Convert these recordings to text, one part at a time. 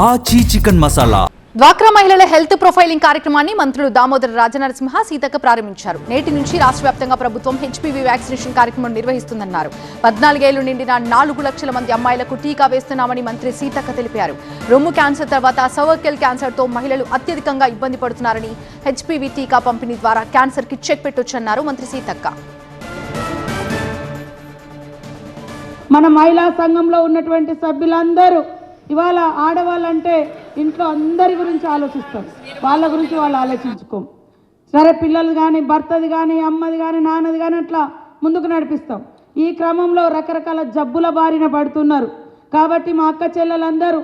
ఆచి చికెన్ మసాలా. డ్వాక్రా మహిళల హెల్త్ ప్రొఫైలింగ్ కార్యక్రమాన్ని మంత్రులు దామోదర రాజనరసింహ సీతక్క ప్రారంభించారు. నేటి నుంచి రాష్ట్ర వ్యాప్తంగా ప్రభుత్వం హెచ్పీవీ వ్యాక్సినేషన్ కార్యక్రమం నిర్వహిస్తుందన్నారు. 14 ఏళ్లు నిండిన 4 లక్షల మంది అమ్మాయిలకు టీకా వేస్తున్నామని మంత్రి సీతక్క తెలిపారు. రొమ్ము క్యాన్సర్ తర్వాత సర్వైకల్ క్యాన్సర్తో మహిళలు అత్యధికంగా ఇబ్బంది పడుతున్నారని, హెచ్పీవీ టీకా పంపిణీ ద్వారా క్యాన్సర్ కి చెక్ పెట్టొచ్చన్నారు మంత్రి సీతక్క. మన మహిళా సంఘంలో ఉన్నటువంటి సభ్యులందరూ ఇవాళ ఆడవాళ్ళంటే ఇంట్లో అందరి గురించి ఆలోచిస్తారు, వాళ్ళ గురించి వాళ్ళు ఆలోచించుకోం. సరే పిల్లలు కానీ, భర్తది కానీ, అమ్మది కానీ, నాన్నది కానీ అట్లా ముందుకు నడిపిస్తాం. ఈ క్రమంలో రకరకాల జబ్బుల బారిన పడుతున్నారు. కాబట్టి మా అక్క చెల్లెలందరూ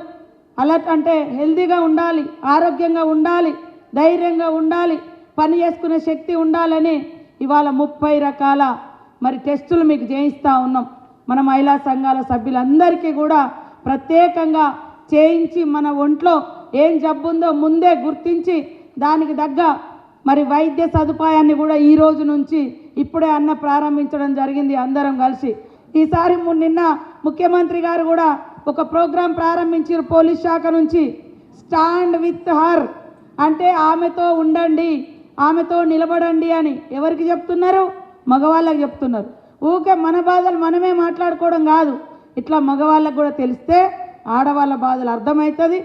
అలర్ట్ అంటే హెల్తీగా ఉండాలి, ఆరోగ్యంగా ఉండాలి, ధైర్యంగా ఉండాలి, పని చేసుకునే శక్తి ఉండాలని ఇవాళ 30 రకాల టెస్టులు మీకు చేయిస్తూ ఉన్నాం. మన మహిళా సంఘాల సభ్యులందరికీ కూడా ప్రత్యేకంగా చేయించి మన ఒంట్లో ఏం జబ్బు ఉందో ముందే గుర్తించి దానికి తగ్గ వైద్య సదుపాయాన్ని కూడా ఈ రోజు నుంచి ఇప్పుడే ప్రారంభించడం జరిగింది అందరం కలిసి. ఈసారి నిన్న ముఖ్యమంత్రి గారు కూడా ఒక ప్రోగ్రాం ప్రారంభించారు పోలీస్ శాఖ నుంచి. స్టాండ్ విత్ హర్ అంటే ఆమెతో ఉండండి, ఆమెతో నిలబడండి అని. ఎవరికి చెప్తున్నారు? మగవాళ్ళకి చెప్తున్నారు. ఊకే మన బాధలు మనమే మాట్లాడుకోవడం కాదు, ఇట్లా మగవాళ్ళకు కూడా తెలిస్తే ఆడవాళ్ళ బాధలు అర్థమవుతుంది.